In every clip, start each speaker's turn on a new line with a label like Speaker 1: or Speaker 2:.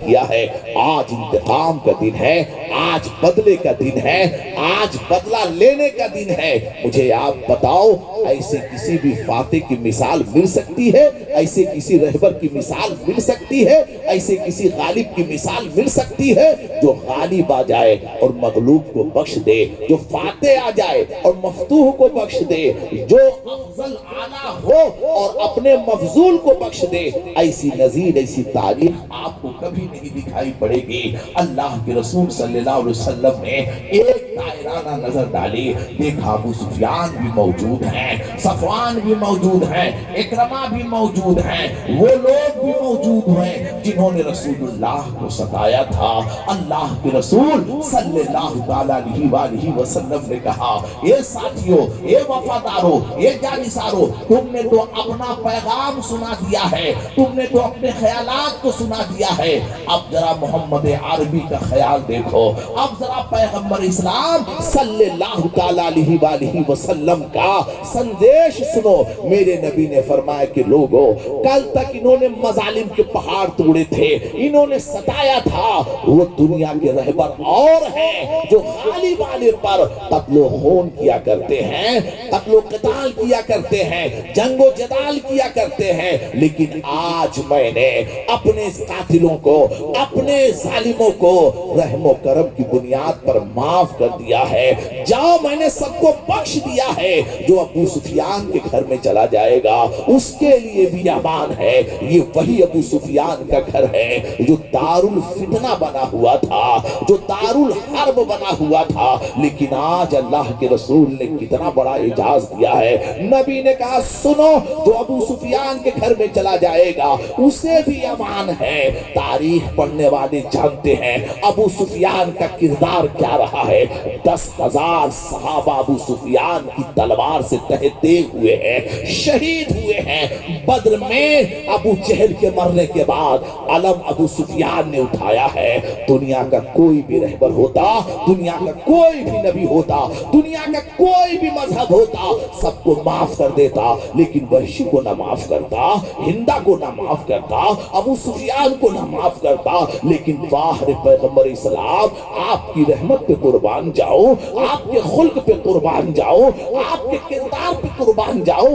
Speaker 1: کیا ہے۔ آج انتقام کا دن ہے، آج بدلے کا دن ہے، آج بدلہ لینے کا دن ہے۔ مجھے آپ بتاؤ، ایسے کسی بھی فاتح کی مثال مل سکتی ہے؟ ایسے کسی رہبر کی مثال مل سکتی ہے؟ ایسے کسی غالب کی مثال مل سکتی ہے جو غالب آ جائے اور مغلوب کو بخش دے، جو فاتح آ جائے اور مفتوح کو بخش دے، جو افضل اعلیٰ ہو اور اپنے مفضول کو بخش دے؟ ایسی نظیر، ایسی تاریخ آپ کو کبھی نہیں دکھائی پڑے گی۔ اللہ کے رسول صلی اللہ علیہ وسلم نے ایک دائرانہ نظر ڈالی، دیکھا ابو سفیان بھی موجود ہیں، صفوان بھی موجود ہیں، اکرمہ بھی موجود ہیں، وہ لوگ بھی موجود ہیں جنہوں نے رسول اللہ کو ستایا تھا۔ اللہ کے رسول صلی اللہ علیہ وسلم نے کہا، اے ساتھیوں، اے وفاداروں، اے جانساروں، تم نے تو اپنا پیغام سنا دیا ہے، تم نے تو اپنے خیالات کو سنا دیا ہے، اب ذرا محمد عربی کا خیال دیکھو، اب ذرا پیغمبر اسلام صلی اللہ علیہ وسلم کا سندیش سنو۔ میرے نبی نے فرمایا کہ لوگوں، کل تک انہوں نے مظالم کے پہاڑ توڑے تھے، انہوں نے ستایا تھا، وہ دنیا کے رہبر اور ہیں جو غالب آنے پر قتل و خون کیا کرتے ہیں، قتل و قتال کیا کرتے ہیں، جنگ و جدال کیا کرتے ہیں، لیکن آج میں نے اپنے قاتلوں کو، اپنے ظالموں کو رحم و کرم کی بنیاد پر معاف کر دیا ہے۔ جاؤ، میں نے سب کو بخش دیا ہے۔ جو ابو سفیان کے گھر میں چلا جائے گا اس کے لیے بھی امان ہے۔ یہ وہی ابو سفیان کا گھر ہے جو دار الفتنہ بنا ہوا تھا، جو دار الحرب بنا ہوا تھا، لیکن آج اللہ کے رسول نے کتنا بڑا اعزاز دیا ہے۔ نبی نے کہا سنو، جو ابو سفیان کے گھر میں چلا جائے گا اسے بھی امان ہے۔ تاریخ پڑھنے والے جانتے ہیں ابو سفیان کا کردار کیا رہا ہے۔ 10,000 صحابہ ابو سفیان کی تلوار سے تہتے ہوئے ہیں، شہید ہوئے ہیں۔ بدر میں ابو جہل کے مرنے کے بعد علم ابو سفیان نے اٹھایا ہے۔ دنیا کا کوئی بھی رہبر ہوتا، دنیا کا کوئی بھی نبی ہوتا، دنیا کا کوئی بھی مذہب ہوتا، سب کو معاف کر دیتا، لیکن وحشی کو نہ معاف کرتا، ہندا کو نہ معاف کرتا، ابو سفیان کو نہ معاف کرتا۔ لیکن باہر پیغمبر اسلام، آپ کی رحمت پہ قربان جاؤ، آپ کے خلق پہ قربان جاؤ، آپ کے کردار پہ قربان جاؤ،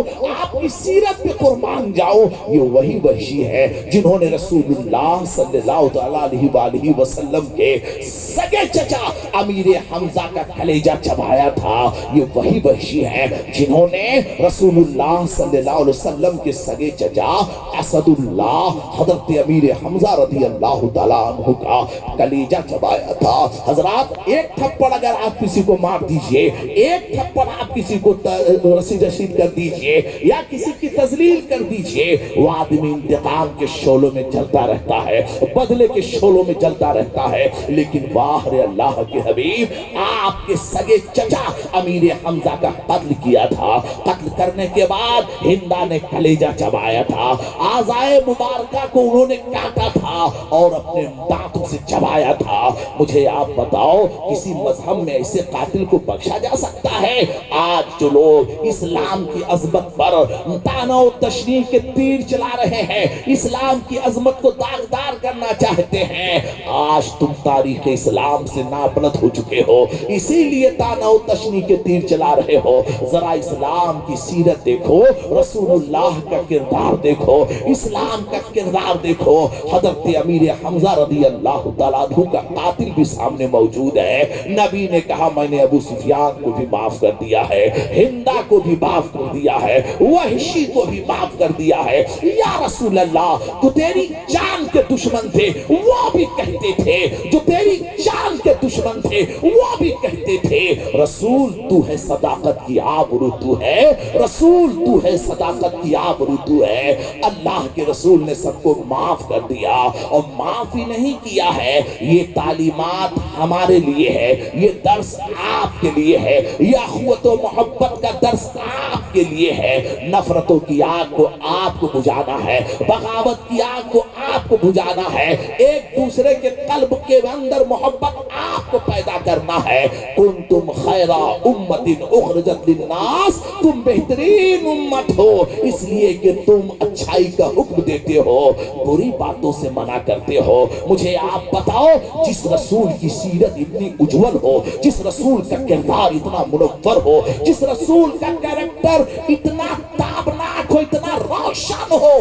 Speaker 1: آپ کی سیرت پہ قربان جاؤ۔ یہ وہی وحشی ہے جنہوں نے رسول اللہ صلی اللہ علیہ وسلم کے سگے چچا امیر حمزہ کا کلیجہ چبایا تھا۔ یہ وہی وحشی ہے جنہوں نے رسول اللہ صلی اللہ علیہ وسلم کے سگے چچا اسد اللہ حضرت امیر حمزہ رضی اللہ تعالیٰ عنہ کا کلیجہ چبایا تھا۔ حضرات، ایک تھپڑ اگر آپ کسی کو مار دیجئے، ایک تھپڑ آپ کسی کو رسی رشید کر دیجئے یا کسی کی تذلیل کر دیجئے، وہ آدمی انتقام کے شعلوں میں جلتا رہتا ہے، بدلے کے شعلوں میں جلتا رہتا ہے۔ لیکن باہر اللہ کے حبیب، آپ کے سگے چچا امیر حمزہ کا قتل کیا تھا۔ قتل کرنے کے بعد ہندا نے کلیجہ چبایا تھا، اعضائے مبارکہ کو انہوں نے کاٹا تھا اور اپنے دانتوں سے چبایا تھا۔ مجھے آپ بتاؤ، کسی مذہب میں ایسے قاتل کو بخشا جا سکتا ہے؟ آج جو لوگ اسلام کی عظمت پر طعنہ و تشنیع کے تیر چلا رہے ہیں، اسلام کی عظمت کو داغدار کرنا چاہتے ہیں، آج تم تاریخ اسلام سے نابلد ہو چکے ہو، اسی لیے طعنہ و تشنیع کے تیر چلا رہے ہو۔ ذرا اسلام کی سیرت دیکھو، رسول اللہ کا کردار دیکھو، اسلام کا کردار دیکھو۔ حضرت امیر حمزہ رضی اللہ تعالیٰ عنہ کا قاتل بھی سامنے موجود ہے۔ نبی نے کہا میں نے ابو سفیان کو بھی معاف کر دیا ہے، ہندا کو بھی معاف کر دیا ہے، وحشی کو بھی معاف کر دیا ہے۔ یا رسول اللہ، جو تیری جان کے دشمن تھے وہ بھی کہتے تھے، جو تیری جان کے دشمن تھے وہ بھی کہتے تھے، رسول تو ہے صداقت کی آبرو تو ہے، رسول تو ہے صداقت کی آبرو تو ہے۔ اللہ کے رسول نے سب کو معاف کر دیا، اور معاف ہی نہیں کیا ہے، یہ تعلیمات ہمارے لیے ہے، یہ درس آپ کے لیے ہے، یہ اخوت و محبت کا درس آپ کے لیے ہے۔ نفرتوں کی آگ کو آپ کو بجھانا ہے، بغاوت کی آگ کو آپ आपको बुझाना है, एक दूसरे के कल्ब के अंदर मोहब्बत आपको पैदा करना है। कुंतुम खैरा उम्मतिन उखरिजत लिन्नास, तुम बेहतरीन उम्मत हो इसलिए कि तुम अच्छाई का हुक्म देते हो, बुरी बातों से मना करते हो। मुझे आप बताओ, जिस रसूल की सीरत इतनी उज्जवल हो, जिस रसूल का किरदार इतना मुनव्वर हो, जिस रसूल का कैरेक्टर इतना ताबनाक हो, इतना रोशन हो,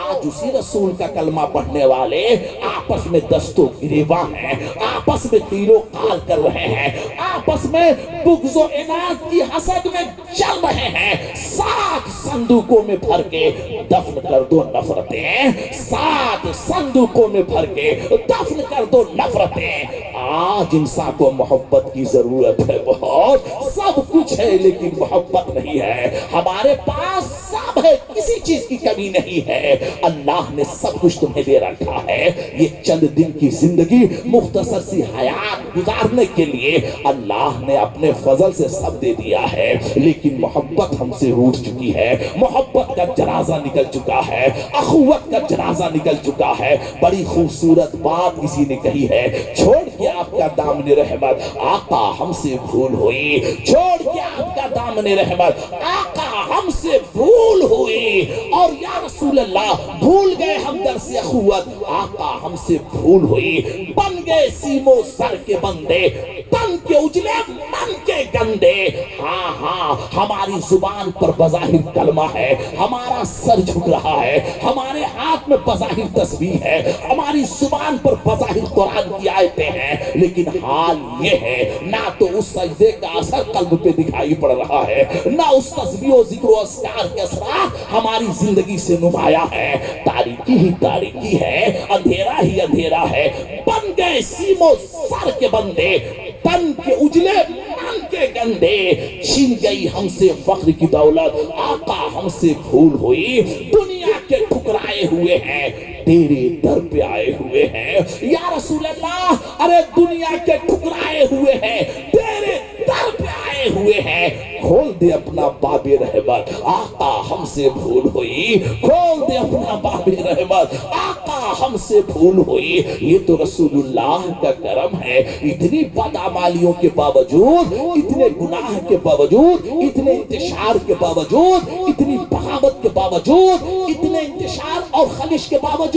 Speaker 1: आज उसी रसूल का कलमा पढ़ने वाले आपस में दस्तों गिरेबां हैं, आपस में तीरों काल कर रहे हैं, आपस में बुग़्ज़ो इनाद की हसद में चल रहे हैं। 7 संदूकों में भर के दफन कर दो नफरतें, 7 संदूकों में भर के दफन कर दो नफरतें। आज इंसान को मोहब्बत की जरूरत है बहुत, सब कुछ है लेकिन मोहब्बत नहीं है। हमारे पास सब है, किसी चीज की कमी नहीं है, अल्लाह ने सब कुछ तुम्हें दे रखा है। ये चंद दिन की जिंदगी मुख्तसर सी हयात गुजारने के लिए अल्लाह ने अपने फजल से सब दे दिया है, लेकिन मोहब्बत हमसे रूठ चुकी है, मोहब्बत का जनाजा निकल चुका है, अखुवत का जनाजा निकल चुका है। बड़ी खूबसूरत बात किसी ने कही है, छोड़ के आपका दामन रहमत आका हमसे भूल हुई, छोड़ के आपका दामन रहमत आका हमसे भूल हुई, और या रसूल अल्लाह भूल गए हम दर से अखुवत आका हमसे भूल हुई। बन गए सीमो सर के बंदे, तन के उजले मन के गंदे। हाँ हाँ, हमारी जुबान पर बज़ाहिर कलमा है, हमारा सर झुक रहा है, हमारे हाथ में बज़ाहिर तस्बीह है, हमारी जुबान पर बज़ाहिर कुरान की आयतें हैं, लेकिन हाल ये है ना तो उस सजदे का असर कल्ब पे दिखाई पड़ रहा है, ना उस तस्बीह और जिक्र और अस्कार के असरात हमारी जिंदगी से नुमाया है। तारीकी ही तारीकी है, अंधेरा ही अंधेरा है। बन गए सीमो सर के बंदे, तन के उजले मन के गंदे। छीन गई हमसे फख्र की दौलत आका हमसे भूल हुई। दुनिया के ठुकराए हुए हैं, तेरे दर पे आए हुए हैं या रसूल अल्लाह। अरे दुनिया के ठुकराए हुए हैं, तेरे दर पे आए हुए हैं। खोल दे अपना बाबे रहमत आका हमसे भूल हुई, खोल दे अपना बाबे रहमत आका हमसे भूल हुई। ये तो रसूलुल्लाह का करम है। इतनी बदअमालियों के बावजूद, इतने गुनाह के बावजूद, इतने इंतशार के बावजूद, इतनी बगावत के बावजूद, इतने इंतशार और खलिश के बावजूद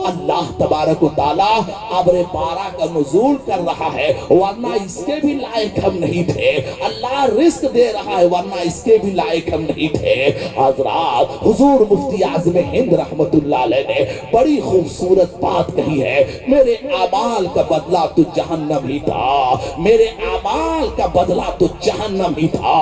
Speaker 1: अल्लाह तबारक व तआला अब्र पारा का नुज़ूल कर रहा है, वरना इसके भी लायक हम नहीं थे। अल्लाह रिस्क दे रहा है, वरना इसके भी लायक हम नहीं थे। हज़रात, हुजूर मुफ्ती आज़म हिंद रहमतुल्लाह अलैह ने बड़ी खूबसूरत बात कही है, मेरे आमाल का बदला तो जहन्नम ही था, मेरे आमाल का बदला तो जहन्नम ही था।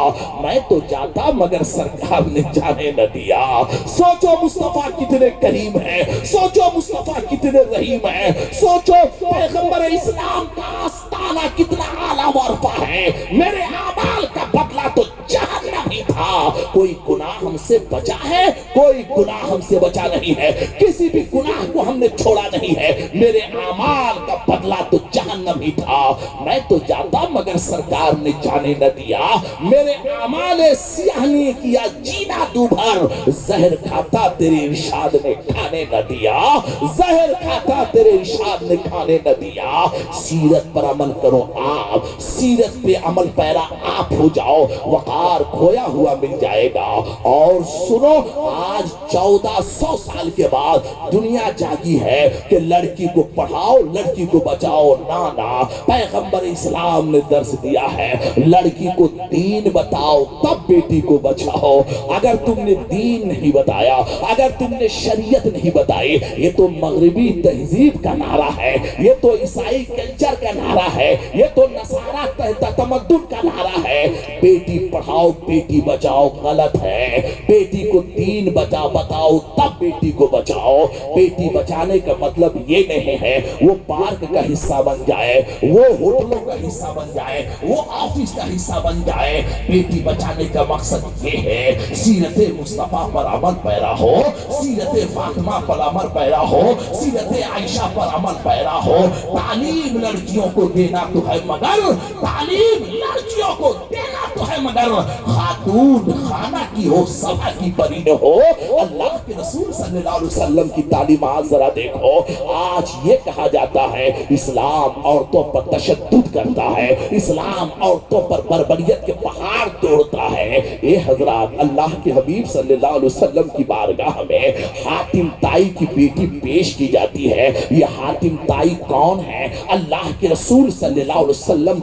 Speaker 1: मैं तो जाता मगर सरकार ने जाने न दिया। सोचो मुस्तफा कितने करीम है, सोचो मुस्तफा कितने रहीम है, सोचो पैगंबर इस्लाम का आस्ताना कितना आला वरफा है। मेरे आमाल का बदला तो जहन्नम ही था। कोई गुनाह हमसे बचा है, कोई गुनाह हमसे बचा नहीं है, किसी भी गुनाह को हमने छोड़ा नहीं है। मेरे आमाल का बदला तो जहन्नम ही था। मैं तो जाता मगर सरकार ने जाने न दिया। मेरे आमाल सियाह ने किया जीना दूभर, जहर खाता तेरे इरशाद ने खाने न दिया, जहर खाता तेरे इरशाद ने खाने न दिया। सीरत पर अमल करो आप, सीरत पे अमल पैरा आप हो जाओ, वकार खोया हुआ मिल जाएगा। और सुनो, आज 1400 साल के बाद दुनिया जागी है कि लड़की को पढ़ाओ, लड़की को बचाओ। ना ना, पैगंबर इस्लाम ने दर्श दिया है, लड़की को दीन बताओ तब बेटी को बचाओ। अगर तुमने दीन नहीं बताया, अगर तुमने शरीयत नहीं बताई, ये तो मगरिबी तहजीब का नारा है, ये तो ईसाई कल्चर का नारा है, ये तो नसारा तमद्दुन का नारा है। बेटी पढ़ाओ बेटी बचाओ गलत है। बेटी को दीन बताओ तब बेटी को बचाओ। बेटी बचाने का मतलब ये नहीं है वो पार्क का हिस्सा बन जाए, वो होटलों का हिस्सा बन जाए, वो ऑफिस का हिस्सा बन जाए। बेटी बचाने का मकसद ये है सीरत मुस्तफा पर अमल पैरा हो, सीरत फातिमा पर अमल पैरा हो, सीरत आयशा पर अमल पैरा हो। तालीम लड़कियों को देना तो है, मगर तालीम लड़कियों को देना तो है मगर खातून खाना की हो, सभा की परी न हो। अल्लाह के रसूल सल्लल्लाहु अलैहि वसल्लम की तालीमात जरा देखो। आज ये कहा जाता है इस्लाम औरतों पर तशद्दुद करता है, इस्लाम औरतों पर बर्बरियत के पहाड़ तोड़ता है। ये हजरात, अल्लाह के हबीब सल्लल्लाहु अलैहि वसल्लम की बारगाह में हातिम ताई की बेटी पेश की जाती है। ये हातिम ताई कौन है? अल्लाह के रसूल सल्लल्लाहु अलैहि वसल्लम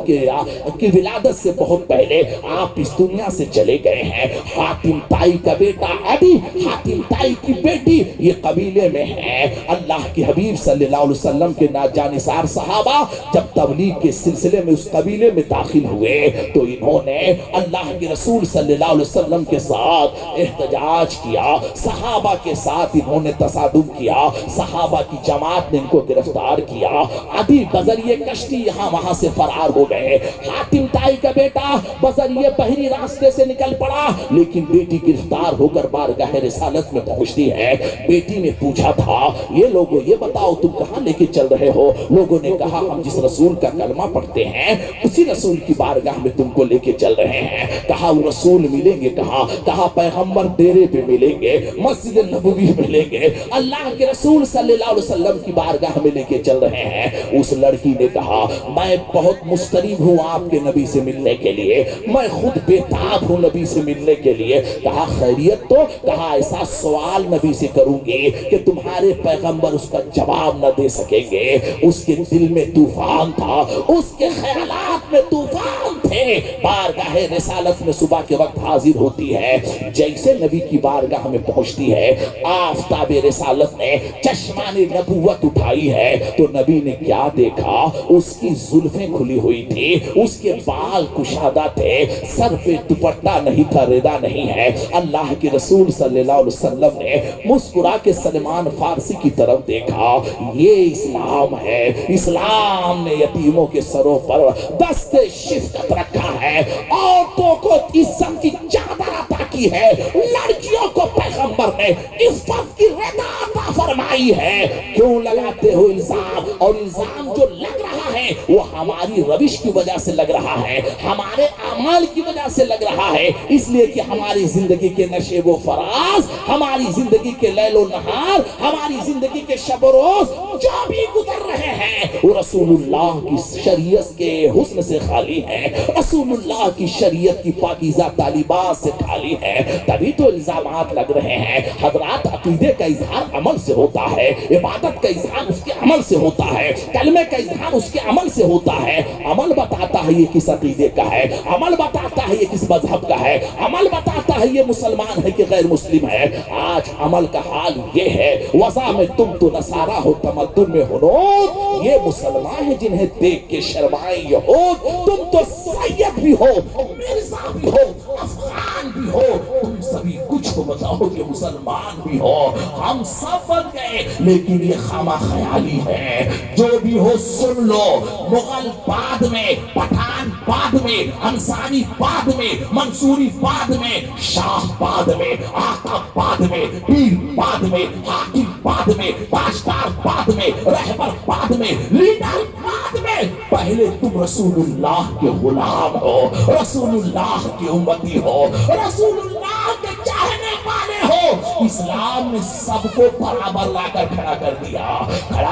Speaker 1: के विलादत से बहुत पहले आप इस दुनिया से चले गए हैं। हातिम ताई का बेटा अबी, हातिम ताई की बेटी ये कबीले में है। अल्लाह के हबीब सल्लल्लाहु अलैहि वसल्लम के नाजानिसार सहाबा जब तबलीग के सिलसिले में उस कबीले में दाखिल हुए तो इन्होंने अल्लाह के रसूल सल्लल्लाहु अलैहि वसल्लम के साथ एहतजाज किया, सहाबा के साथ इन्होंने तसादुम किया, सहाबा की जमात ने इनको गिरफ्तार किया। अभी बजरिए कश्ती यहाँ वहां से फरार हो गए। हातिम ताई का बेटा बजरिए बहरी रास्ते से निकल पड़ा, लेकिन बेटी गिरफ्तार होकर बारगाह रिसालत में पहुंचती है। बेटी ने पूछा था, ये लोगों ये बताओ तुम कहाँ लेके चल रहे हो? लोगों ने कहा हम जिस रसूल का कलमा पढ़ते हैं उसी रसूल की बारगाह में तुमको लेके चल रहे हैं। कहा वो रसूल मिलेंगे कहाँ? कहा पैगंबर डेरे पे मिलेंगे, मस्जिद नबवी मिलेंगे, अल्लाह के रसूल सल्लल्लाहु अलैहि वसल्लम की बारगाह में लेके चल रहे हैं। उस लड़की ने कहा मैं बहुत मुस्तरीब हूँ आपके नबी से मिलने के लिए, मैं खुद बेताब हूँ नबी से मिलने के लिए। कहा खैरियत तो? कहा ऐसा सवाल नबी से करूंगी कि तुम्हारे पैगंबर उसका जवाब न दे सकेंगे। उसके दिल में तूफान था, उसके ख्यालात में तूफान थे। बारगाह रिसालत में सुबह के वक्त हाजिर होती है, जैसे नबी की बारगाह में पहुंचती है, आफताब रिसालत ने चश्माने नबूवत उठाई है तो नबी ने क्या देखा? उसकी जुल्फें खुली हुई थी, उसके बाल कुशादा थे, सर पे दुपट्टा नहीं था, रिदा नहीं है। अल्लाह के रसूल सल्लल्लाहु अलैहि वसल्लम ने मुस्कुरा के सलमान फारसी की तरफ देखा। ये इस्लाम है, इस्लाम ने यतीमों के सरों पर दस्ते शिफ्कत रखा है, औरतों को इज्जत की चादर अता की है, लड़कियों को पैगंबर ने इज्जत की रदा अता फरमाई है। क्यों लगाते हो इल्जाम? और इल्जाम जो लग रहा है वो हमारी रविश की वजह से लग रहा है, हमारे अमाल की वजह से लग रहा है, इसलिए कि हमारी जिंदगी के नशे वो फराज, हमारी जिंदगी के लैलो नहार, हमारी जिंदगी के शब रोज जो भी गुजर रहे हैं वो रसूलुल्लाह की शरीयत के हुस्न से खाली है, रसूलुल्लाह की शरीयत की पाकीज़ा तालीबात से खाली है। तभी तो इल्जामात लग रहे हैं। हजरात, अकीदे का इजहार अमल से होता है, इबादत का इजहार उसके अमल से होता है, कलमे का इजहार उसके अमल से होता है। अमल बताता है ये किस अकीदे का है, अमल बताता है ये किस मजहब का है, अमल बताता है ये मुसलमान है कि गैर मुस्लिम है। आज अमल का हाल ये है, वज़ा में तुम तो नसारा हो, तमद्दुन में हुनूद ये मुसलमान है जिन्हें देख के शर्माए यहूद। तुम तो सैयद भी हो, मिर्जा भी हो, अफगान भी हो, तुम सभी कुछ को बताओ कि मुसलमान भी हो। हम सब बन गए, लेकिन ये खामा ख्याली है। जो भी हो सुन लो, मुगल बाद में, पठान बाद में, अंसारी बाद में, मंसूरी बाद में, शाह बाद में, आका बाद में, पीर बाद में, हाकिम बाद में, ताजदार बाद में, रहबर बाद में, लीडर बाद में। पहले तुम रसूलुल्लाह के गुलाम हो, रसूलुल्लाह की उम्मती हो, रसूलुल्लाह के चाहने वाले हो। इस्लाम ने सबको बराबर लाकर खड़ा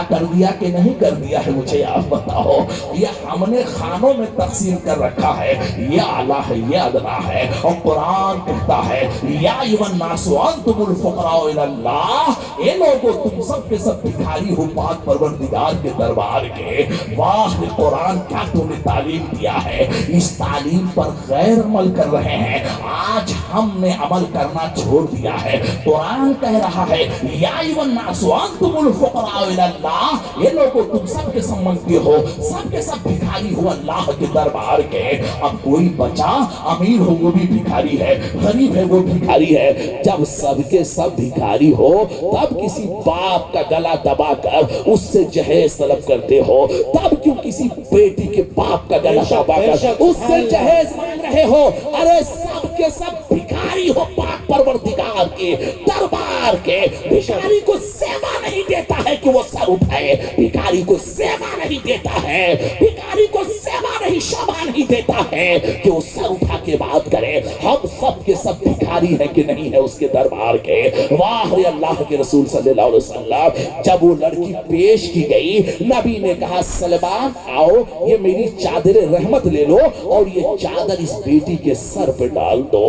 Speaker 1: कर दिया कि नहीं कर दिया है? मुझे आप बताओ। ये हमने खानों में तकसीम कर रखा है, ये आला है, ये अदना है। और कुरान कहता है या अय्युहन्नासु अंतुमुल फुक़राउ इलल्लाह, ये लोगों तुम सब के सब भिखारी हो पाक परवरदिगार के दरबार के। वाह, कुरान क्या तुम्हें तालीम दिया है। इस तालीम पर गैर अमल कर रहे हैं। आज हमने अमल करना छोड़ दिया है। कुरान कह रहा है या अय्युहन्नासु अंतुमुल फुक़राउ इलल्लाह, ये लोगों तुम सब के संबंधी हो, सब के सब भिखारी हो अल्लाह के दरबार के। अब कोई बचा, अमीर हो वो भी भिखारी है, गरीब है वो भिखारी है। जब सबके सब भिखारी हो तब किसी बाप का गला दबाकर उससे जहेज तलब करते हो, तब क्यों किसी बेटी के बाप का गला दबाकर उससे जहेज मांग रहे हो? अरे सबके सब भिखारी हो पाक परवरदिगार के दरबार के। भिखारी को सेवा नहीं देता है कि वो सर उठाए, भिखारी को सेवा नहीं देता है, भिखारी को सेवा नहीं, शोभा नहीं देता है कि वो सर उठा के बात करे। हम सब के सब भिखारी है कि नहीं है उसके दरबार के। वाह रे अल्लाह के रसूल सल्लल्लाहु अलैहि वसल्लम। जब वो लड़की पेश की गई, नबी ने कहा सलमान आओ, ये मेरी चादर रहमत ले लो और ये चादर इस बेटी के सर पे डाल दो।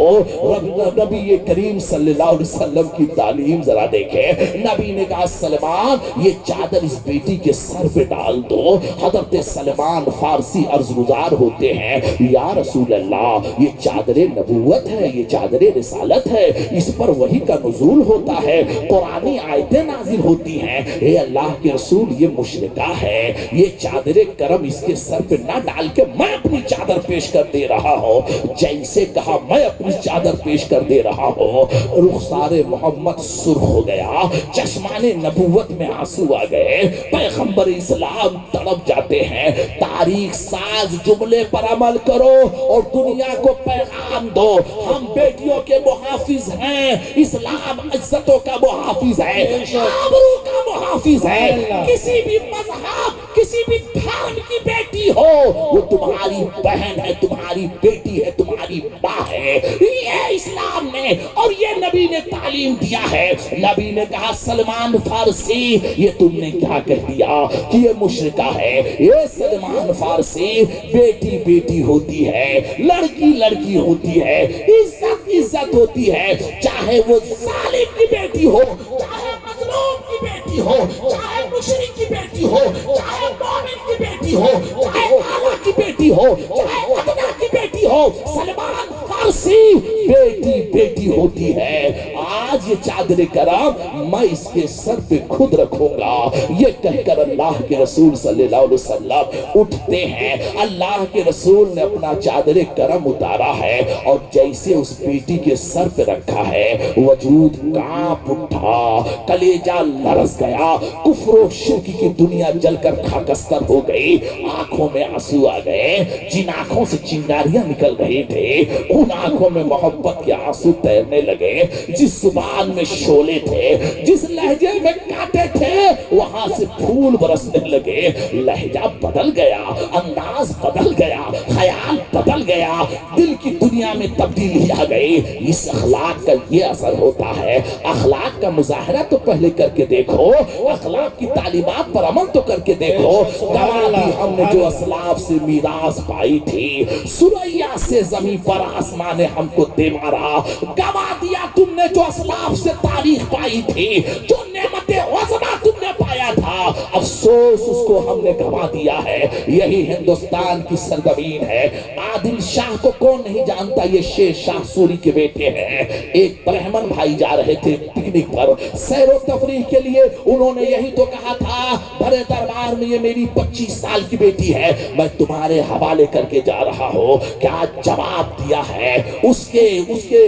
Speaker 1: नबी ये करीम सल्लल्लाहु अलैहि वसल्लम की तालीम जरा देखे। नबी ने कहा सलमान ये चादर इस बेटी के सर पे डाल दो। हजरत सलमान फारसी अर्ज़गुज़ार होते हैं, या रसूल अल्लाह ये चादर नबूवत है, ये चादर रिसालत है, इस पर वही का नुज़ूल होता है, कुरानी आयतें नाज़िल होती हैं। हे अल्लाह के रसूल ये मुशरिका है, ये चादर करम इसके सर पे ना डाल के मैं अपनी चादर पेश कर दे रहा हूँ। जैसे कहा मैं अपनी चादर पेश कर दे रहा हूँ, रुखसारे मोहम्मद सुर्ख हो गया, चश्माने नबूवत में आंसू आ गए। पैगंबर इस्लाम तड़प जाते हैं। तारीख साज जुमले पर अमल करो और दुनिया को पैगाम दो, हम बेटियों के मुहाफिज हैं, इस्लाम इज्जतों का मुहाफिज है, आबरू का मुहाफिज है। किसी भी मजहब, किसी भी धर्म की बेटी हो, वो तुम्हारी बहन है, तुम्हारी बेटी है, तुम्हारी माँ है। ये इस्लाम ने और ये नबी ने तालीम दिया है। नबी ने कहा सलमान फारसी ये तुमने क्या कह दिया कि ये मुशरिका है। ये सलमान फारसी बेटी बेटी होती है, लड़की लड़की होती है, इज्जत इज्जत होती है। चाहे वो जालिम की बेटी हो, चाहे मजलूम की बेटी हो, चाहे मुशरिक की बेटी हो, चाहे मोमिन की बेटी हो, चाहे आला की बेटी हो, चाहे अदना की बेटी हो, सलमान फारसी बेटी बेटी होती है। आज ये चादर करम मैं इसके सर पे खुद रखूंगा। ये कहकर अल्लाह के रसूल सल्लल्लाहु अलैहि वसल्लम उठते हैं। अल्लाह के रसूल ने अपना चादर करम उतारा है और जैसे उस बेटी के सर पे रखा है, वजूद कांप उठा, कलेजा लरस गया। कुफ्र और शिर्क की दुनिया जलकर खाकस्तर हो गई। आंखों में आंसू आ गए। जिन आंखों से चिंगारियां निकल रही थे, उन आंखों में मोहब्बत के आंसू तैरने लगे। जिस जुबान में शोले थे, जिस लहजे में कांटे थे, वहां से फूल बरसने लगे। लहजा बदल गया, अंदाज बदल गया, ख्याल बदल गया, दिल की दुनिया में तब्दीली आ गई। इस अखलाक का ये असर होता है। अखलाक का मुजाहरा तो पहले करके देखो, अखलाक की तालीमात पर अमल तो करके देखो। गवाही हमने जो असलाफ से मीरास पाई थी, सुरैया से जमीन पर आसमान ने हमको दे मारा। गवा दिया तुमने जो असलाफ से तारीख पाई थी, जो नेमतें वज़ना तुमने पाया था, अफसोस उसको हमने गवा दिया है। यही हिंदुस्तान की सरजमीन है। आदिल शाह को कौन नहीं जानता, ये शेर शाह सूरी के बेटे हैं। एक ब्राह्मण भाई जा रहे थे पिकनिक पर, सैरो तफरीह के लिए। उन्होंने यही तो कहा था बड़े दरबार में ये मेरी 25 साल की बेटी है, मैं तुम्हारे हवाले करके जा रहा हूँ। क्या जवाब दिया है उसके उसके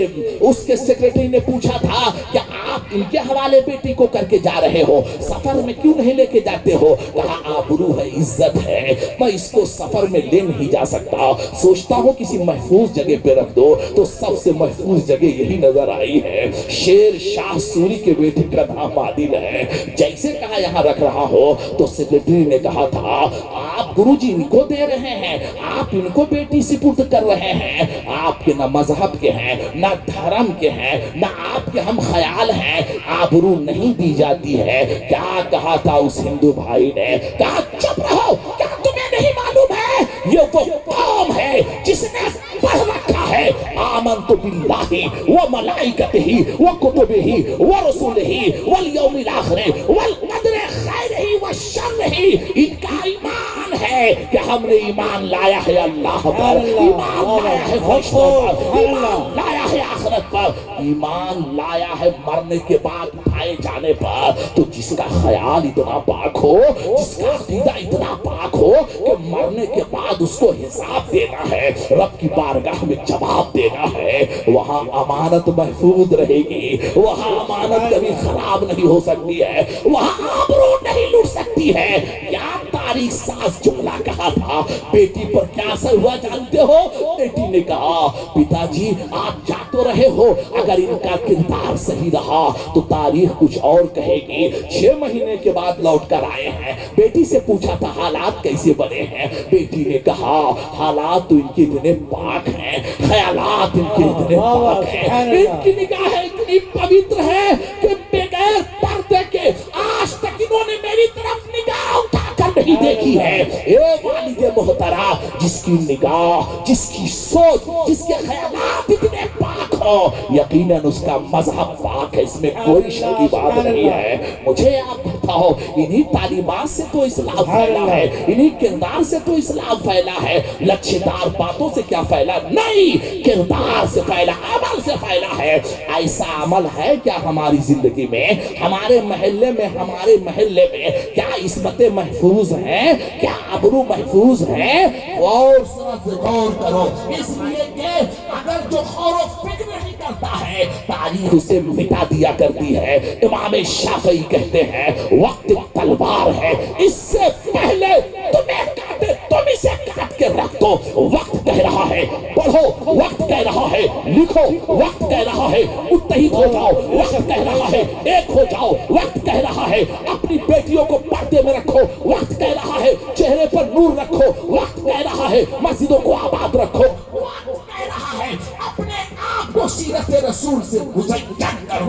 Speaker 1: उसके सेक्रेटरी ने पूछा था कि आप इनके हवाले बेटी को करके जा रहे हो, सफर में क्यों नहीं लेके जाते हो? कहा आबरू है, इज्जत है, मैं इसको सफर में ले नहीं जा सकता। सोचता हूँ किसी महफूज जगह पे रख दो, तो सबसे महफूज जगह यही नजर आई है। शेर शाह सूरी के बेटे का नाम आदिल है। जैसे कहा यहाँ रख रहा हो, तो सेक्रेटरी ने कहा था आप गुरुजी इनको दे रहे हैं, आप इनको बेटी सुपुर्द कर रहे हैं। आपके ना मजहब के हैं, ना धर्म के हैं, ना आपके हम ख्याल हैं, आबरू नहीं दी जाती है। क्या कहा था उस हिंदू भाई ने? कहा चुप रहो, क्या तुम्हें नहीं मालूम है ये वो कौम है जिसने पढ़ रखा है आमन्तु बिल्लाहि व मलाइकतिही व कुतुबिही व रसूलिही वल यौमिल आखिर वल कदर खैरिही व शर्रिही। इनका ईमान है कि हमने ईमान लाया है अल्लाह पर, ईमान लाया है फरिश्तों पर, ईमान लाया है आखिरत पर, ईमान लाया है मरने के बाद उठाए जाने पर। तो जिसका ख्याल इतना पाक हो, जिसका अकीदा इतना पाक हो कि मरने के बाद उसको हिसाब देना है, रब की बारगाह में जवाब देना है, वहां अमानत महफूज रहेगी, वहां अमानत कभी खराब नहीं हो सकती है, वहां आबरू नहीं लूट सकती है। क्या तारीख साज जुमला कहा था। बेटी पर क्या असर हुआ जानते हो? बेटी ने कहा पिताजी आप जा तो रहे हो, अगर इनका किरदार सही रहा तो तारीख कुछ और कहेगी। 6 महीने के बाद लौट कर आए हैं। बेटी से पूछा था हालात कैसे बने हैं? बेटी ने कहा हालात तो इनके इतने पाक हैं, ख्यालात इनके इतने पाक हैं, इनकी निगाहें इतनी पवित्र है कि बगैर पर्दे के आज तक इन्होंने मेरी तरफ निगाह उठाकर नहीं देखी है। ए वालिदे मोहतरा, जिसकी निगाह, जिसकी सोच, जिसके ख्यालात इतने पाक हो, यकीनन उसका मजहब पाक है, इसमें कोई शक की बात नहीं है। मुझे आप बताओ, इन्हीं तालीमात से तो इस्लाम फैला है, इन्हीं किरदार से तो इस्लाम फैला है। लच्छेदार बातों से क्या फैला? नहीं, किरदार से फैला, अमल से फैला है। ऐसा अमल है क्या हमारी जिंदगी में, हमारे महल्ले में, हमारे महल्ले में क्या इस्मतें महफूज हैं, क्या आबरू महफूज है? और गौर करो, इसलिए कि अगर जो गौर फिक्र नहीं करता है तारीख उसे मिटा दिया करती है। इमाम शाफी कहते हैं वक्त तलवार है, इससे पहले तुम्हें काटे तुम इसे काट के रख दो। वक्त कह रहा है पढ़ो, वक्त कह रहा है लिखो, वक्त कह रहा है मुत्तहिद हो जाओ, वक्त कह रहा है एक हो जाओ, वक्त कह रहा है अपनी बेटियों को पर्दे में रखो, वक्त कह रहा है चेहरे पर नूर रखो, वक्त कह रहा है मस्जिदों को आबाद रखो, वक्त कह रहा है अपने आप को सीरत रसूल से मुज़य्यन करो।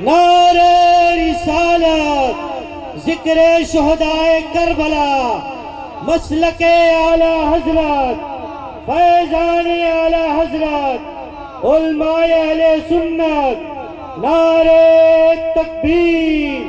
Speaker 2: नारे रिसालत, जिक्र शुहदाए करबला, मसलके आला हजरत, फैजान आला हजरत, उलमाए अहले सुन्नत, नारे तकबीर,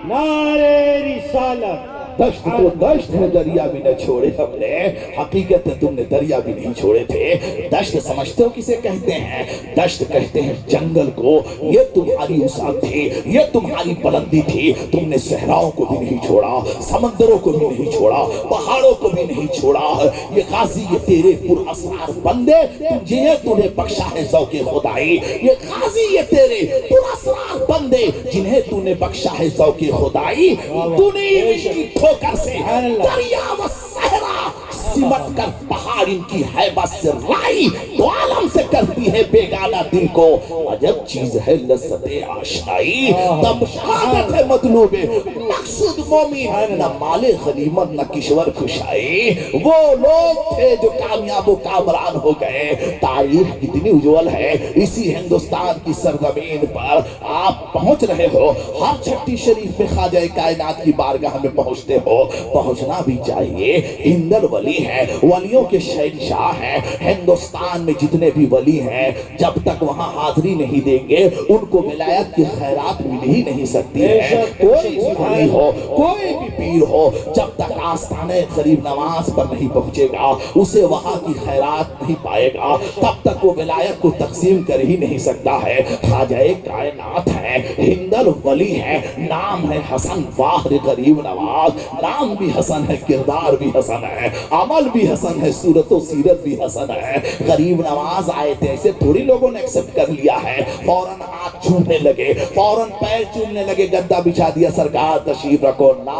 Speaker 2: नारे रिसालत।
Speaker 1: दश्त तो दश्त है, दरिया भी न छोड़े हमने, हकीकत है तुमने दरिया भी नहीं छोड़े थे। दश्त समझते हो किसे कहते हैं? दश्त कहते हैं जंगल को। ये तुम्हारी वसात थी, ये तुम्हारी बुलंदी थी, तुमने सहराओं को भी नहीं छोड़ा, समंदरों को भी नहीं छोड़ा, पहाड़ों को भी नहीं छोड़ा। ये गाजी, ये तेरे पुरअसरार बंदे, तुझे तूने बख्शा है ज़ौक़े खुदाई। ये गाजी, ये तेरे पुरअसरार बंदे, जिन्हें तूने बख्शा है ज़ौक़े खुदाई। तूने इनकी ठोकर से दरिया व सहरा सिमट कर पहाड़ इनकी हैबत से लाई, तो आलम से करती है बेगाना दिल को। अजब चीज है लज़्ज़ते आशनाई, तब शहादत है मतलूबे मकसूद मोमिन, न माले गनीमत न किश्वर खुशाई। वो लोग थे जो कामयाब कामरान हो गए। तारीख कितनी उज्जवल है। इसी हिंदुस्तान की सरजमीन पर आप पहुंच रहे हो, हर छठी शरीफ में ख्वाजा कायनात की बारगाह में पहुंचते हो, पहुंचना भी चाहिए। हिंदल वली है, वलियों के शहंशाह है। हिंदुस्तान में जितने भी वली हैं, जब तक वहां हाजिरी नहीं देंगे उनको विलायत की खैरात मिल ही नहीं सकती है। कोई भी वली हो, कोई भी पीर हो, जब तक आस्थाने करीब नमाज पर नहीं पहुंचेगा, उसे वहां की खैरात नहीं पाएगा, तब तक वो विलायत को तकसीम कर ही नहीं सकता है। ख्वाजा कायनात है, हिंदल वली है, नाम है हसन वाहिद गरीब नवाज। नाम भी हसन है, किरदार भी हसन है, अमल भी हसन है, सूरत और सीरत भी हसन है। गरीब नवाज आए थे, ऐसे थोड़ी लोगों ने एक्सेप्ट कर लिया है। फौरन हाथ चूमने लगे, फौरन पैर चूमने लगे, गद्दा बिछा दिया, सरकार तशरीफ रखो। ना,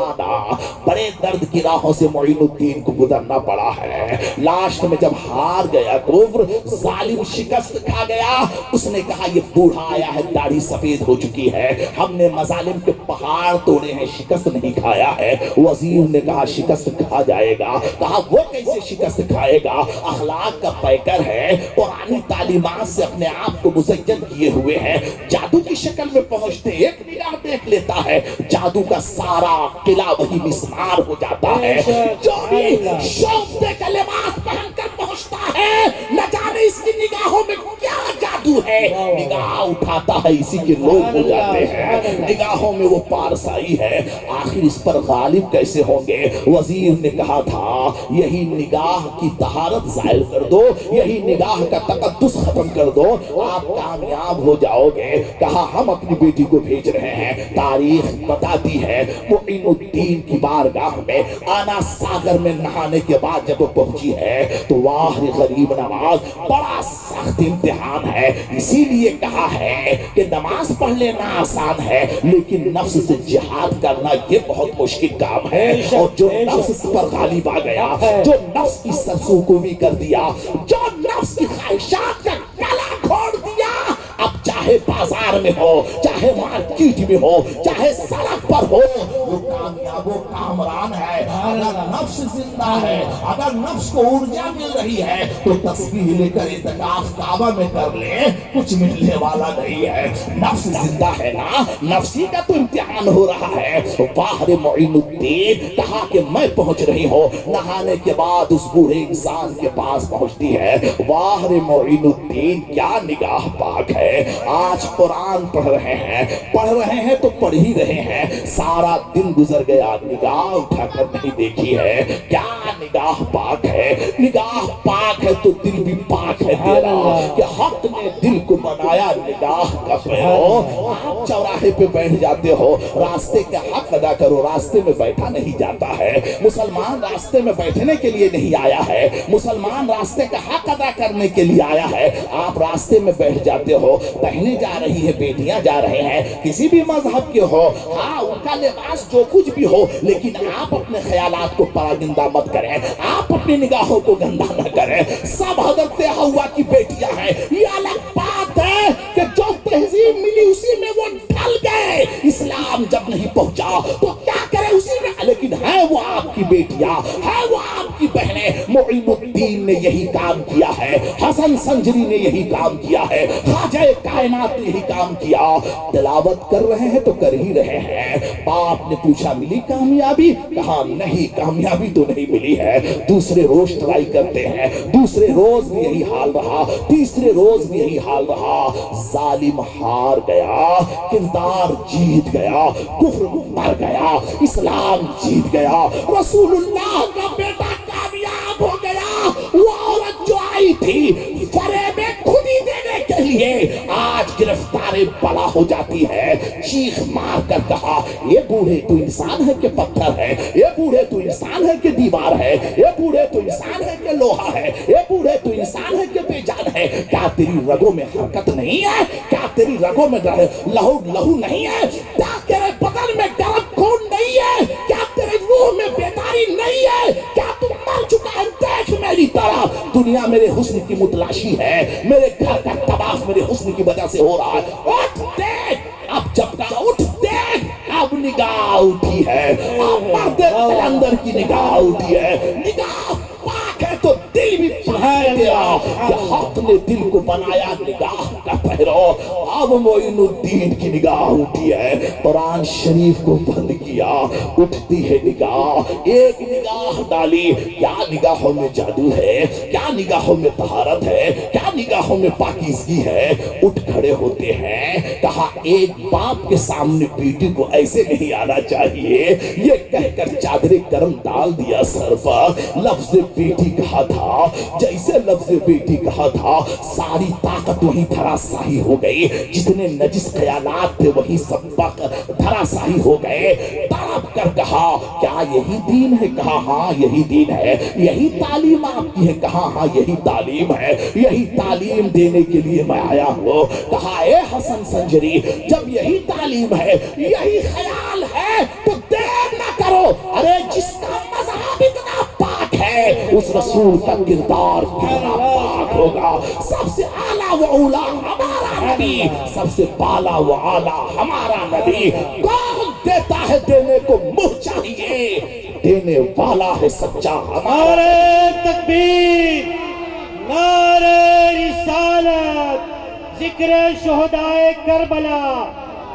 Speaker 1: बड़े दर्द की राहों से मोइनुद्दीन को गुजरना पड़ा है। लास्ट में जब हार गया कुफ्र, जालिम शिकस्त खा गया, उसने कहा ये बूढ़ा आया है, दाढ़ी सफेद हो चुकी है, हमने मजालिम के पहाड़ तोड़े हैं, शिकस्त नहीं खाया है। वजीर ने कहा शिकस्त खा जाएगा। कहा वो कैसे शिकस्त खाएगा? अखलाक का पैकर है, पुरानी तालीमात से अपने आप को मुज़य्यन किए हुए है। जादू की शक्ल में पहुंचते, एक निगाह देख लेता है, जादू का सारा किला वही मिस्मार हो जाता है। जो भी शौक़ का लिबास पहनकर पहुंचता है, न जाने इसकी निगाहों में क्या जादू है, निगाह उठाता है, इसी के लोग हो जाते हैं। निगाहों में वो पारसाई है। आखिर इस पर गालिब कैसे होंगे? वजीर ने कहा था यही निगाह की तहारत ज़ाहिर कर दो, यही निगाह का तकद्दुस खत्म कर दो, आप कामयाब हो जाओगे। कहा हम अपनी बेटी को भेज रहे हैं। तारीख बताती है मुइनुद्दीन की बारगाह में आना सागर में नहाने के बाद जब वो पहुंची है, तो वाह गरीब नवाज, बड़ा सख्त इम्तिहान है। इसीलिए कहा है कि नमाज पढ़ लेना आसान है, लेकिन नफ्स से जिहाद करना ये बहुत मुश्किल काम है। और जो नफ्स पर गालिब आ गया, जो नफ्स की सरसूखी कर दिया, जो नफ्स की ख्वाहिशात का गला खोड़ दिया, अब चाहे बाजार में हो, चाहे मार्केट में हो, चाहे सड़क पर हो, वो कामयाब वो कामरान है। अगर नफ्स जिंदा है, अगर नफ्स को ऊर्जा मिल रही है, तो तस्बीह लेकर इत्काफ काबा में कर ले, कुछ मिलने वाला नहीं है। नफ्स जिंदा है ना, नफ्सी का तो इम्तिहान हो रहा है। वाह रे मोइनुद्दीन, कहा कि मैं पहुंच रही हूँ। नहाने के बाद उस बूढ़े इंसान के पास पहुंचती है। वाह रे मोइनुद्दीन, क्या निगाह पाक है। आज कुरान पढ़ रहे हैं तो पढ़ ही रहे हैं, सारा दिन गुजर गया, निगाह उठाकर नहीं देखी है। क्या निगाह पाक है, निगाह पाक है तो दिल भी पाक है तेरा, कि हक ने दिल को बनाया निगाह का पैरो। आप चौराहे पे बैठ जाते हो, रास्ते का हक अदा करो, रास्ते में बैठा नहीं जाता है। मुसलमान रास्ते में बैठने के लिए नहीं आया है, मुसलमान रास्ते का हक अदा करने के लिए आया है। आप रास्ते में बैठ जाते हो, बहनें जा रही है, बेटियां जा रहे हैं, किसी भी मजहब के हो, हाँ उनका लिबास जो कुछ भी हो, लेकिन आप अपने ख्यालात को परागिंदा मत करें, आप अपनी निगाहों को गंदा न करें। सब हज़रत हव्वा की बेटियां हैं, ये अलग बात है कि जो तहजीब मिली उसी में वो ढल गए। इस्लाम जब नहीं पहुंचा तो क्या करे उसी में, लेकिन है वो आपकी बेटियां, है वो आपकी बहनें। मुइनुद्दीन ने यही काम किया है, हसन संजरी ने यही काम किया है, ख्वाजा कायनात ने यही काम किया। तिलावत कर रहे हैं तो कर ही रहे हैं। बाप ने पूछा मिली कामयाबी, कहा नहीं कामयाबी तो नहीं मिली है। दूसरे रोज ट्राई करते हैं, दूसरे रोज भी यही हाल रहा, तीसरे रोज भी यही हाल रहा। जालिम हार गया, किरदार जीत गया, कुफ्र मर गया, इस्लाम जीत गया, रसूलुल्लाह का बेटा कामयाब हो गया। वो औरत जो आई थी फरेब खुदी देने के लिए, आज गिरफ्तारी बला हो जाती है। चीख मार कर कहा, ये बूढ़े तो इंसान है कि पत्थर है, ये बूढ़े तो इंसान है कि दीवार है, ये बूढ़े तो इंसान है कि लोहा है, ये बूढ़े तो इंसान है कि बेजान है। क्या तेरी रगों में हरकत नहीं है, क्या तेरी रगों में लहू नहीं है, क्या तेरे बदन में गर्म खून नहीं है, क्या तेरे रूह में बेदारी नहीं है, क्या तू मर चुका है। देख मेरी तरफ, दुनिया मेरे हुस्न की मुतलाशी है, मेरे घर का तबाह मेरे हुस्न की वजह से हो रहा है। उठ देख, अब जब का उठ देख, अब निगाह उठी है, अब पर्दे अंदर की निगाह उठी है। निगाह पाक है तो दिल भी पाक है तेरा, हक ने दिल को बनाया निगाह का पहरो। अब मोइनुद्दीन की निगाह उठी है, कुरान शरीफ को बंद किया, उठती है निगाह, एक निगाह डाली। क्या निगाहों में जादू है, क्या निगाहों में तहारत है, क्या निगाहों में पाकीज़गी है। उठ खड़े होते हैं, कहा एक बाप के सामने बेटी को ऐसे नहीं आना चाहिए, ये कहकर चादरे करम डाल दिया सर पर। लफ्ज़ बेटी कहा था, जैसे लफ्ज़ बेटी कहा था, सारी ताकत वहीं धराशायी हो गई, जितने नजिस ख्यालात थे वही सब धराशायी हो गए। तड़प कर कहा, क्या यही दीन है? कहा हाँ यही दीन है। यही तालीम आपकी है? कहा हाँ यही तालीम है, यही तालीम देने के लिए मैं आया हूँ। कहा ए हसन संजरी, जब यही तालीम है, यही ख्याल है, तो देर ना करो। अरे जिसका मज़हब इतना पाक है, उस रसूल का किरदार कितना पाक होगा। सबसे आला व औला हमारा नबी, सबसे बाला व आला हमारा नबी। कौन देता है देने को मुँह चाहिए, देने वाला है सच्चा हमारा।
Speaker 2: नारे तकबीर, नारे रिसालत, जिक्र शुहदाए करबला,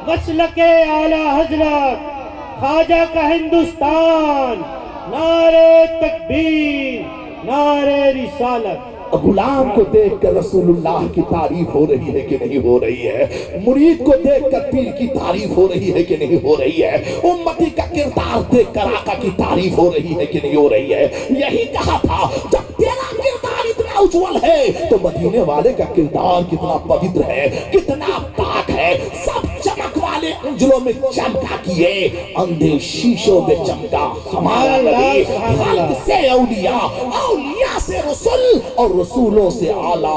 Speaker 2: मसलके आला हजरत, ख्वाजा का हिंदुस्तान। नारे तकबीर, नारे रिसालत।
Speaker 1: गुलाम को देखकर रसूलुल्लाह की तारीफ हो रही है कि नहीं हो रही है? मुरीद को देखकर पीर की तारीफ हो रही है कि नहीं हो रही है? उम्मती का किरदार देखकर आका की तारीफ हो रही है कि नहीं हो रही है? यही कहा था, जब तेरा किरदार इतना उज्जवल है तो मदीने वाले का किरदार कितना पवित्र है, कितना पाक है। सब चमक वाले तारे उजलों में चमका किए, अंधे शीशों में चमका हमारा नबी। खल्क से औलिया, औलिया से रसूल और रसूलों से आला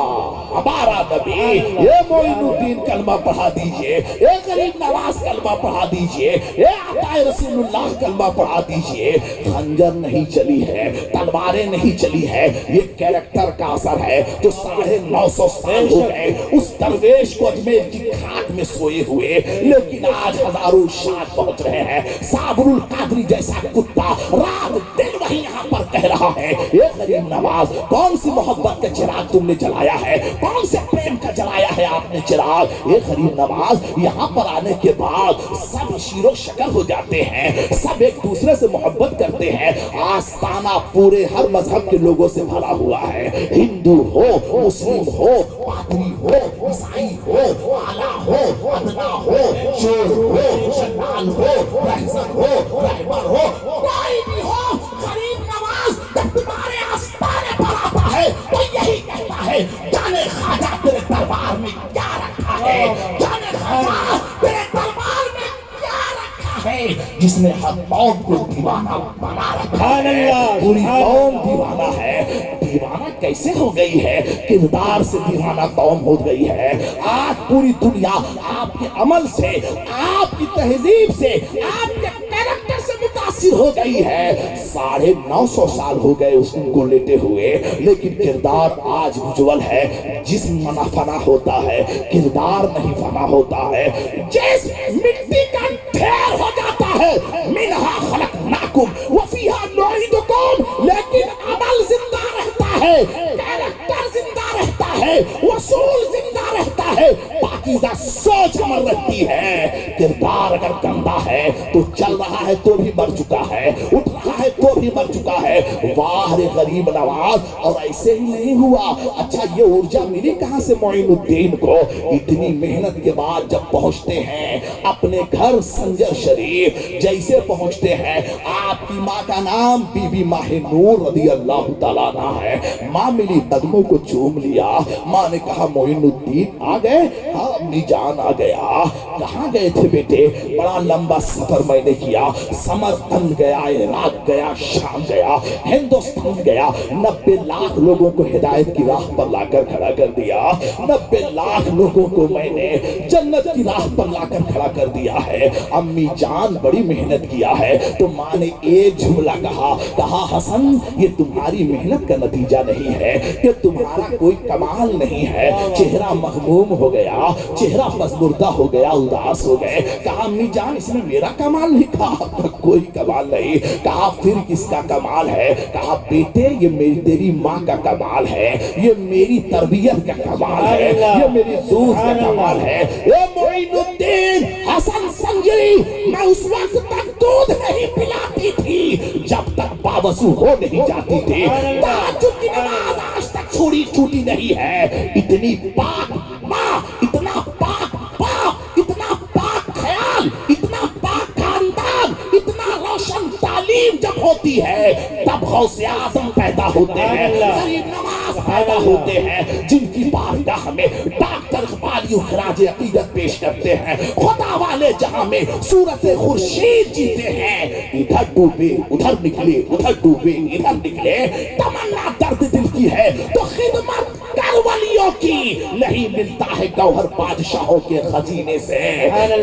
Speaker 1: हमारा नबी। ये मोइनुद्दीन कलमा पढ़ा दीजिए, ये गरीब नवाज कलमा पढ़ा दीजिए, ये आताए रसूलुल्लाह कलमा पढ़ा दीजिए। खंजर नहीं चली है, तलवारें नहीं चली है, ये कैरेक्टर का असर है। जो 950 साल हो गए उस दरवेश को अजमेर की खाट में सोए हुए, लेकिन आज हजारों शाद पहुंच रहे हैं। साबरुल कादरी जैसा कुत्ता रात दिन वही यहाँ पर कह रहा है, ये गरीब नवाज कौन सी मोहब्बत का चिराग तुमने जलाया है, कौन से प्रेम का जलाया है आपने चिराग। ये गरीब नवाज यहाँ पर आने के बाद सब शीरो शक्ल हो जाते हैं, सब एक दूसरे से मोहब्बत करते हैं। आस्ताना पूरे हर मजहब के लोगों से भरा हुआ है, हिंदू हो, मुस्लिम हो, पादरी हो, ईसाई हो, आला हो, अदना हो, चोर हो, शैतान हो, रहसन हो, रहबर हो, कोई भी हो, गरीब नवाज जब तुम्हारे आस्ताने पर आता है तो यही कहता है, जाने खाजा तेरे दरबार में क्या रखा है, जाने खाजा तेरे दरबार में क्या रखा है। जिसने हर कौम को दीवाना बना रखा है, पूरी कौम दीवाना है। दीवाना कैसे हो गई है? किरदार से दीवाना कौम हो गई है। आज पूरी दुनिया आपके अमल से, आपकी तहजीब से, आपके कैरेक्टर से मुतासिर हो गई है। 950 साल हो गए उसको लेटे हुए, लेकिन किरदार आज उज्जवल है। जिस्म फना होता है, किरदार नहीं फना होता है। जिस मिट्टी का ढेर हो जाता है, मिनहा खलकनाकुम व फीहा नुईदुकुम, लेकिन अमल जिंदा रहता है, कैरेक्टर जिंदा रहता है, वसूल जिंदा रहता है, पाकीज़ा सोच अमर रहती है। किरदार अगर गंदा है तो चल रहा है तो भी मर चुका है, उठ रहा है तो भी मर चुका है। वाह रे गरीब नवाज। और ऐसे ही नहीं हुआ, अच्छा ये ऊर्जा मिली कहां से मोइनुद्दीन को? इतनी मेहनत के बाद जब पहुंचते हैं अपने घर संजर शरीफ, जैसे पहुंचते हैं, आपकी माँ का नाम बीबी माहे नूर रदी अल्लाह ताला अन्हा है। माँ मिली, कदमों को चूम लिया। माँ ने कहा मोइनुद्दीन आ गए? हाँ अम्मी जान आ गया। कहाँ गए थे बेटे? बड़ा लंबा सफर मैंने किया, समरकंद गया, इराक गया, शाम गया, हिंदुस्तान गया। 90 लाख लोगों को हिदायत की राह पर लाकर खड़ा कर दिया। 90 लाख लोगों को मैंने जन्नत की राह पर लाकर खड़ा कर दिया है। अम्मी जान बड़ी मेहनत किया है। तो माँ ने एक जुमला कहा हसन ये तुम्हारी मेहनत का नतीजा नहीं है, ये तुम्हारा कोई कमाल नहीं है। चेहरा मखमूम हो गया, चेहरा मजबूरदा हो गया, उदास हो गए। कहा अम्मी जान इसमें मेरा कमाल नहीं। कहा कोई कमाल नहीं। कहा फिर किसका कमाल है? कहा बेटे ये मेरी तेरी माँ का कमाल है, ये मेरी तरबियत का कमाल है, ये मेरी दूध का कमाल है। ये मोइनुद्दीन हसन संजरी, मैं उस वक्त तक दूध नहीं पिलाती थी जब तक बावसू हो नहीं जाती थी। तहज्जुद की नमाज आज तक छोड़ी छूटी नहीं है। इतनी पाक माँ, इतना पाक बाप, इतना पाक ख्याल, इतना पाक खानदान, इतना रोशन तालीम जब होती है तब गौसे आजम पैदा होते हैं, गरीब नवाज पैदा होते हैं, जिनकी बारगाह में डॉक्टर इकबाल खराज अकीदत पेश करते हैं। खुदा वाले जहां में सूरत खुर्शीद जीते हैं। इधर डूबे उधर निकले, उधर डूबे इधर निकले। तमन्ना दर्द दिल की है तो खिदमत कर वलियों की। नहीं मिलता है गौहर बादशाहों के खजीने से,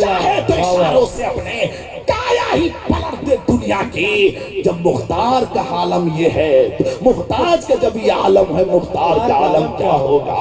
Speaker 1: चाहे तो इशारों से अपने काया ही पलट दे दुनिया की। जब मुख्तार का आलम ये है, मुख्ताज का जब ये आलम है, मुख्तार का आलम क्या होगा?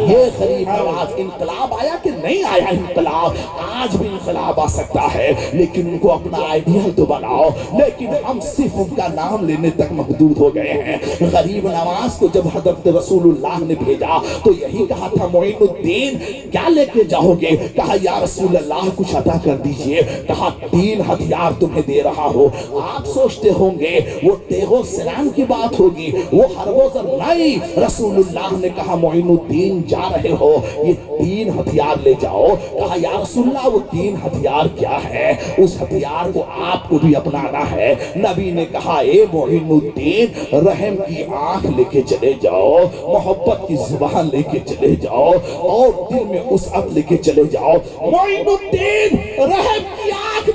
Speaker 1: ये गरीब नवाज इनकलाब आया कि नहीं आया इनकलाब? आज भी इनकलाब आ सकता है, लेकिन उनको अपना आइडियल तो बनाओ। लेकिन हम सिर्फ उनका नाम लेने तक महदूद हो गए हैं। गरीब नवाज को जब हजरत रसूलुल्लाह ने भेजा तो यही कहा था मोइनुद्दीन क्या लेके जाओगे? कहा या रसूलल्लाह कुछ अता कर दीजिए। कहा 3 हथियार तुम्हें दे रहा हो। आप सोचते होंगे वो तेगो सलाम की बात होगी, वो हरबोजर नहीं। रसूलुल्लाह ने कहा मोइनुद्दीन जा रहे हो, ये 3 हथियार ले जाओ। कहा या रसूलल्लाह वो 3 हथियार क्या है, उस हथियार को आपको भी अपनाना है। नबी ने कहा, ए मोइनुद्दीन, रहम की आंख लेके चले जाओ, मोहब्बत की जुबान लेके चले जाओ और दिल में उसअत लेके चले जाओ। मोइनुद्दीन, रहम की आंख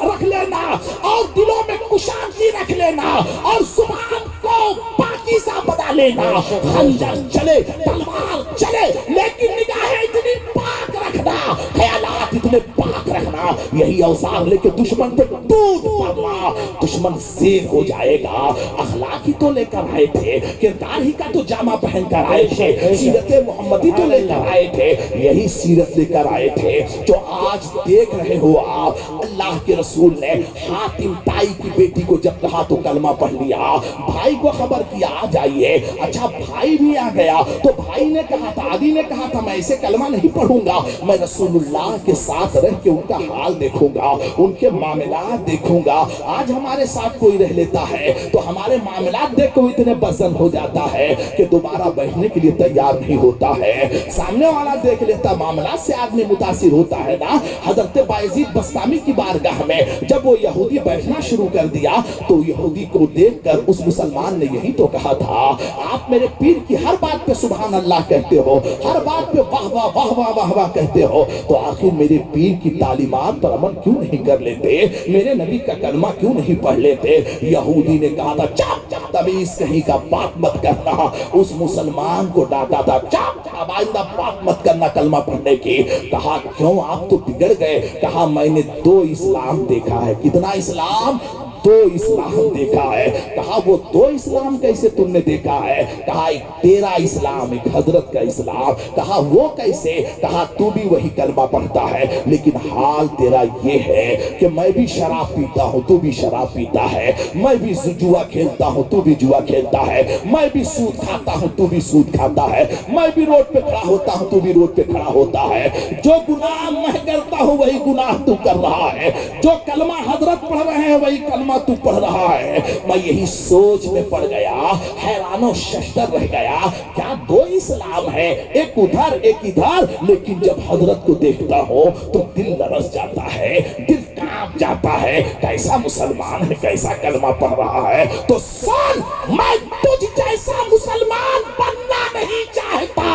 Speaker 1: रख लेना और दिलों में कुशादगी रख लेना और जुबान को पाकीज़ा बना लेना। खंजर चले, तलवार चले, लेकिन निगाहें इतनी पाक रखना, ख्यालात इतने पाक रखना, यही औजार लेके दुश्मन पे टूट पड़ना। दुश्मन ज़ेर हो जाएगा। अखलाक ही तो लेकर आए थे, किरदार ही का तो जामा पहन कर आए थे, सीरत मोहम्मदी तो लेकर आए थे, यही सीरत लेकर आए थे जो आज देख रहे हो आप। अल्लाह के रसूल ने हातिम ताई की बेटी को जब कहा तो कलमा पढ़ लिया। भाई को खबर किया, आ जाइए। अच्छा, भाई भी आ गया तो भाई ने कहा था, आदि ने कहा था, मैं ऐसे कलमा नहीं पढ़ूंगा, मैं रसूलुल्लाह के साथ रह के उनका हाल देखूंगा, उनके मामलात देखूंगा। आज हमारे साथ कोई रह लेता है तो हमारे मामलात देख के इतने बज़न हो जाता है कि दोबारा बैठने के लिए तैयार नहीं होता है। सामने वाला देख लेता, मामलात से आदमी मुतासिर होता है ना। हजरत बायजीद बस्तामी की बारगाह में जब वो यहूदी बैठना शुरू कर दिया तो यहूदी को देखकर उस मुसलमान ने यही तो कहा था, आप मेरे पीर की हर बात पे सुभान अल्लाह कहते हो, हर बात पे वाह वाह वाह वाह वाह वाह कहते हो, तो आखिर मेरे पीर की तालीमात पर अमल क्यों नहीं कर लेते, मेरे नबी का कलमा क्यों नहीं पढ़ लेते। यहूदी ने कहा था, चाप चाप तमीज कहीं का बात मत करना। उस मुसलमान को डांटा था, चाप चाप आइंदा बात मत करना कलमा पढ़ने की। कहा, क्यों आप तो बिगड़ गए। कहा, मैंने 2 इस्लाम देखा है। कितना इस्लाम? 2 इस्लाम देखा है। कहा, वो 2 इस्लाम कैसे तुमने देखा है। कहा, एक तेरा इस्लाम, एक हजरत का इस्लाम। कहा, वो कैसे। कहा, तू भी वही कलमा पढ़ता है, लेकिन हाल तेरा ये है कि मैं भी शराब पीता हूँ, तू भी शराब पीता है, मैं भी जुआ खेलता हूँ, तू भी जुआ खेलता है, मैं भी सूद खाता हूँ, तू भी सूद खाता है, मैं भी रोड पे खड़ा होता हूँ, तू भी रोड पे खड़ा होता है। जो गुनाह मैं करता हूँ वही गुनाह तू कर रहा है, जो कलमा हजरत पढ़ रहे हैं वही कलमा तू पढ़ रहा है। मैं यही सोच में पड़ गया, हैरानो शश्तर रह गया, क्या 2 इस्लाम है, एक उधर एक इधर। लेकिन जब हजरत को देखता हो तो दिल लरस जाता है, दिल कांप जाता है। कैसा मुसलमान है, कैसा कलमा पढ़ रहा है। तो सुन, मैं तुझ जैसा मुसलमान बनना नहीं चाहता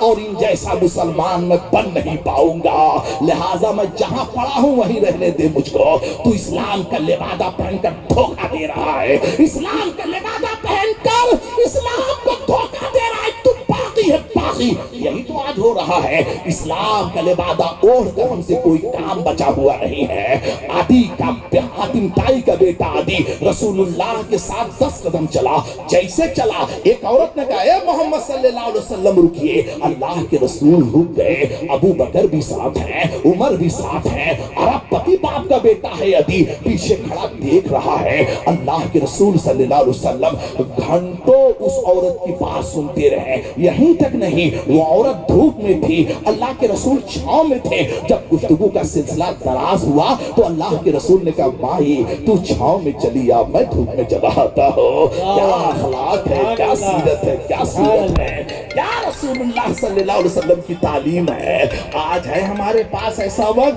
Speaker 1: और इन जैसा मुसलमान मैं बन नहीं पाऊंगा। लिहाजा मैं जहां पड़ा हूं वहीं रहने दे मुझको। तू इस्लाम का लिबादा पहनकर धोखा दे रहा है, इस्लाम का लिबादा पहनकर इस्लाम को धोखा दे रहा है। तू बाकी है, बाकी। यही तो आज हो रहा है। इस्लाम का लिबादा ओढ़कर हमसे कोई काम बचा हुआ नहीं है। आदि का हातिम ताई का बेटा आदि रसूलुल्लाह के साथ 10 कदम चला। जैसे चला, एक औरत ने कहा, ए मोहम्मद सल्लल्लाहु अलैहि वसल्लम रुकिए। अल्लाह के रसूल रुक गए। अबू बकर भी साथ है, उमर भी साथ है, अरबपति बाप का बेटा है आदि पीछे खड़ा देख रहा है। अल्लाह के रसूल सल्लल्लाहु अलैहि वसल्लम घंटों उस औरत की बात सुनते रहे। यहीं तक नहीं, वो औरत धूप में थी, अल्लाह के रसूल छांव में थे। जब गुफ्तगू का सिलसिला दराज हुआ तो अल्लाह के रसूल ने कहा, माही तू छांव में चली आ, मैं धूप में चला आता हूँ। क्या अखलाक है, क्या सीरत है, क्या सूरत है, क्या रसूलुल्लाह सल्लल्लाहु अलैहि वसल्लम की तालीम है। आज है हमारे पास ऐसा वक्त